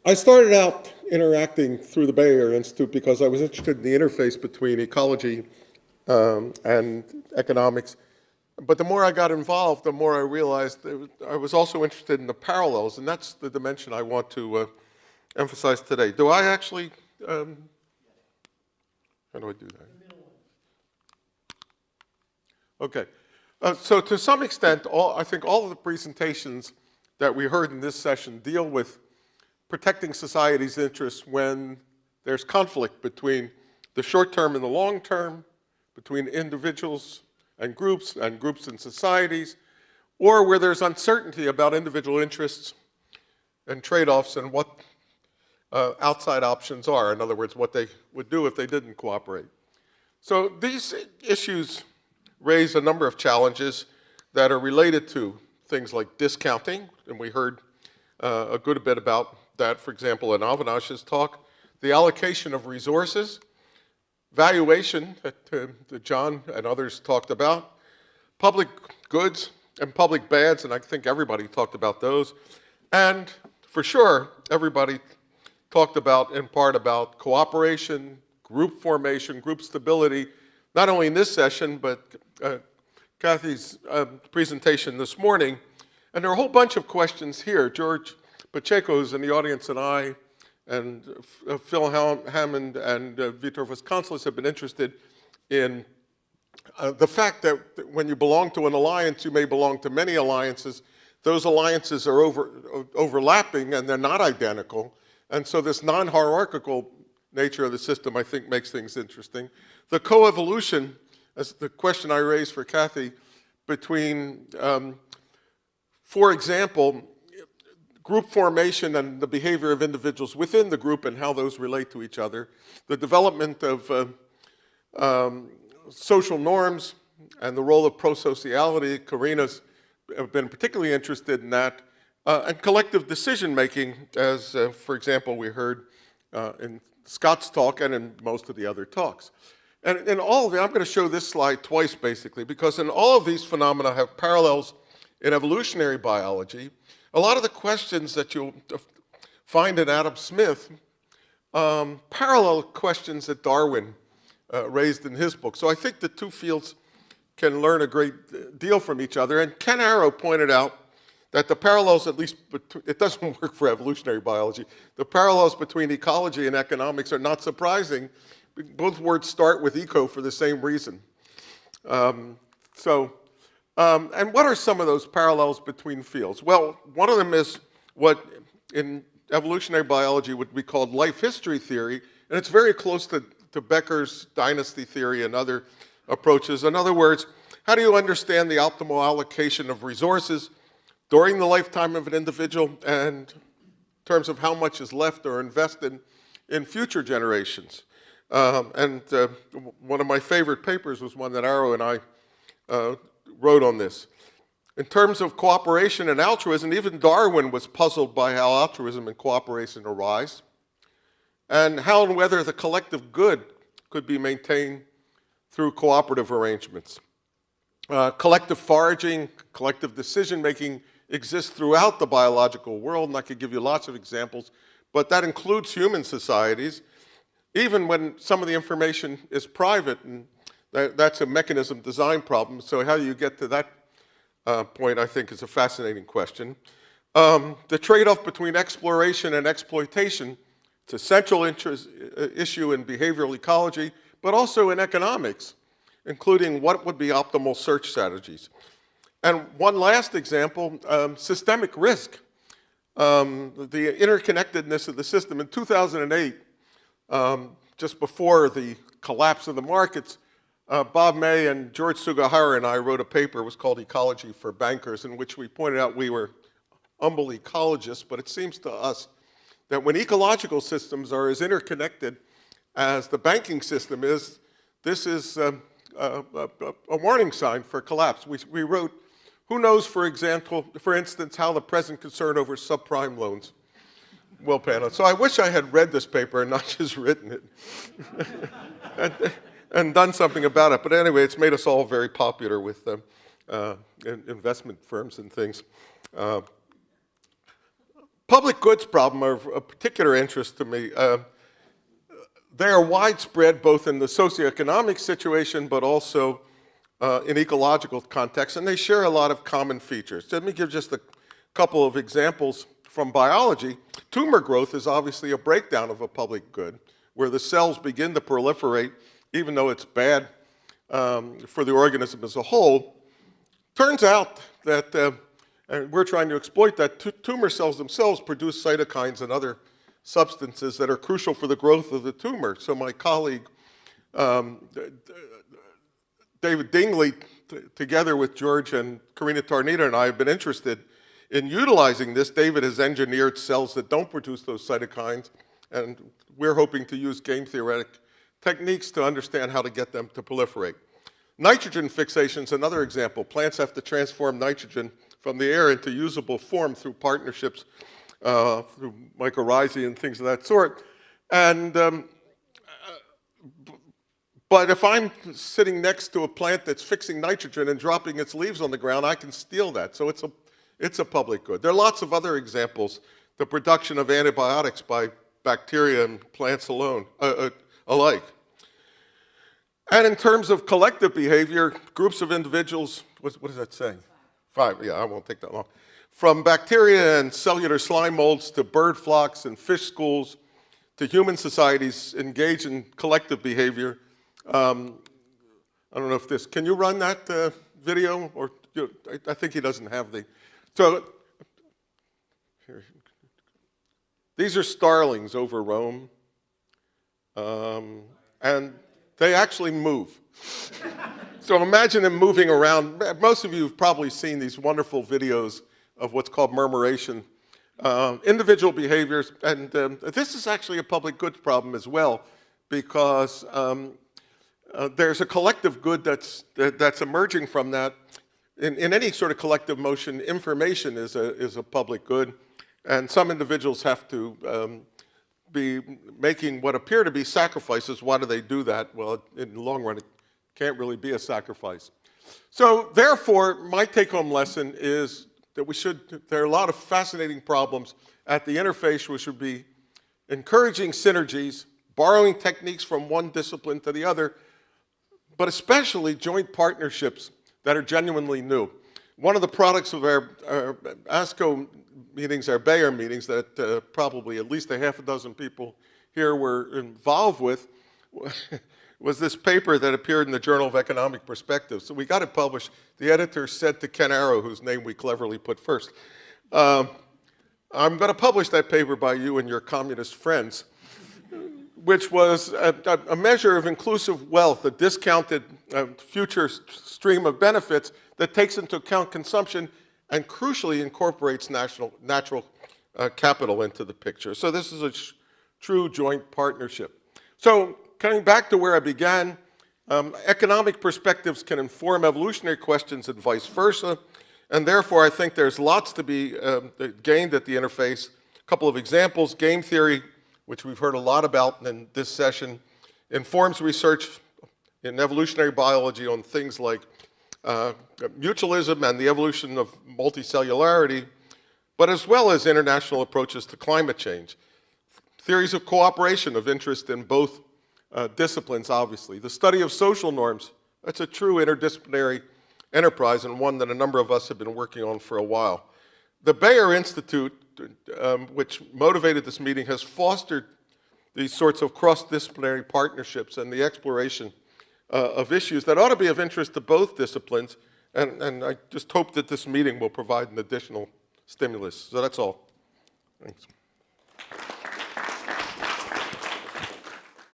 I started out interacting through the Bay Area Institute because I was interested in the interface between ecology and economics. But the more I got involved, the more I realized I was also interested in the parallels, and that's the dimension I want to emphasize today. Do I actually, how do I do that? Okay. So to some extent, I think all of the presentations that we heard in this session deal with protecting society's interests when there's conflict between the short term and the long term, between individuals and groups and societies, or where there's uncertainty about individual interests and trade-offs and what outside options are. In other words, what they would do if they didn't cooperate. So these issues raise a number of challenges that are related to things like discounting, and we heard a good bit about that, for example, in Avinash's talk, the allocation of resources, valuation that John and others talked about, public goods and public bads, and I think everybody talked about those, and for sure, everybody talked about, in part, about cooperation, group formation, group stability, not only in this session, but Kathy's presentation this morning. And there are a whole bunch of questions here. George Pacheco, who's in the audience, and I, and Phil Hammond and Vitor Vasconcelos have been interested in the fact that when you belong to an alliance, you may belong to many alliances. Those alliances are overlapping and they're not identical. And so this non-hierarchical nature of the system, I think, makes things interesting. The coevolution, as the question I raised for Kathy, between, for example, group formation and the behavior of individuals within the group and how those relate to each other, the development of social norms and the role of prosociality. Karina's been particularly interested in that, and collective decision-making, as, for example, we heard in Scott's talk and in most of the other talks. And in all of it, I'm going to show this slide twice, basically, because in all of these phenomena have parallels in evolutionary biology. A lot of the questions that you'll find in Adam Smith parallel questions that Darwin raised in his book. So I think the two fields can learn a great deal from each other. And Ken Arrow pointed out that the parallels, at least, it doesn't work for evolutionary biology, the parallels between ecology and economics are not surprising. Both words start with eco for the same reason. And what are some of those parallels between fields? Well, one of them is what in evolutionary biology would be called life history theory, and it's very close to Becker's dynasty theory and other approaches. In other words, how do you understand the optimal allocation of resources during the lifetime of an individual and in terms of how much is left or invested in future generations? One of my favorite papers was one that Arrow and I wrote on this. In terms of cooperation and altruism, even Darwin was puzzled by how altruism and cooperation arise, and how and whether the collective good could be maintained through cooperative arrangements. Collective foraging, collective decision-making exists throughout the biological world, and I could give you lots of examples, but that includes human societies, even when some of the information is private, and that's a mechanism design problem. So how you get to that point, I think, is a fascinating question. The trade-off between exploration and exploitation, it's a central issue in behavioral ecology, but also in economics, including what would be optimal search strategies. And one last example, systemic risk, the interconnectedness of the system. In 2008, just before the collapse of the markets, Bob May and George Sugihara and I wrote a paper. It was called Ecology for Bankers, in which we pointed out we were humble ecologists, but it seems to us that when ecological systems are as interconnected as the banking system is, this is a warning sign for collapse. We wrote, who knows, for instance, how the present concern over subprime loans will pan out. So I wish I had read this paper and not just written it and done something about it. But anyway, it's made us all very popular with investment firms and things. Public goods problem are of particular interest to me. They are widespread both in the socioeconomic situation but also in ecological context, and they share a lot of common features. Let me give just a couple of examples from biology. Tumor growth is obviously a breakdown of a public good, where the cells begin to proliferate, even though it's bad for the organism as a whole. Turns out that, and we're trying to exploit that, tumor cells themselves produce cytokines and other substances that are crucial for the growth of the tumor. So my colleague, David Dingley, together with George and Karina Tarnita and I, have been interested in utilizing this. David has engineered cells that don't produce those cytokines, and we're hoping to use game theoretic techniques to understand how to get them to proliferate. Nitrogen fixation is another example. Plants have to transform nitrogen from the air into usable form through partnerships, through mycorrhizae and things of that sort. And but if I'm sitting next to a plant that's fixing nitrogen and dropping its leaves on the ground, I can steal that. So it's a public good. There are lots of other examples. The production of antibiotics by bacteria and plants alike. And in terms of collective behavior, groups of individuals, what is that saying? 5, yeah, I won't take that long. From bacteria and cellular slime molds to bird flocks and fish schools to human societies engage in collective behavior. I don't know if this, can you run that video? Or I think he doesn't have the, so here. These are starlings over Rome, and they actually move. So imagine them moving around. Most of you have probably seen these wonderful videos of what's called murmuration. Individual behaviors, and this is actually a public goods problem as well, because there's a collective good that's emerging from that. In any sort of collective motion, information is a public good, and some individuals have to be making what appear to be sacrifices. Why do they do that? Well, in the long run, it can't really be a sacrifice. So therefore, my take-home lesson is that there are a lot of fascinating problems at the interface. We should be encouraging synergies, borrowing techniques from one discipline to the other, but especially joint partnerships that are genuinely new. One of the products of our ASCO meetings, our Bayer meetings, that probably at least a half a dozen people here were involved with, was this paper that appeared in the Journal of Economic Perspectives. So we got it published. The editor said to Ken Arrow, whose name we cleverly put first, I'm going to publish that paper by you and your communist friends, which was a measure of inclusive wealth, a discounted future stream of benefits that takes into account consumption and crucially incorporates natural capital into the picture. So this is a true joint partnership. So coming back to where I began, economic perspectives can inform evolutionary questions and vice versa, and therefore I think there's lots to be gained at the interface. A couple of examples: game theory, which we've heard a lot about in this session, informs research in evolutionary biology on things like mutualism and the evolution of multicellularity, but as well as international approaches to climate change. Theories of cooperation of interest in both disciplines, obviously. The study of social norms, that's a true interdisciplinary enterprise and one that a number of us have been working on for a while. The Bayer Institute, which motivated this meeting, has fostered these sorts of cross-disciplinary partnerships and the exploration of issues that ought to be of interest to both disciplines, and I just hope that this meeting will provide an additional stimulus. So that's all. Thanks.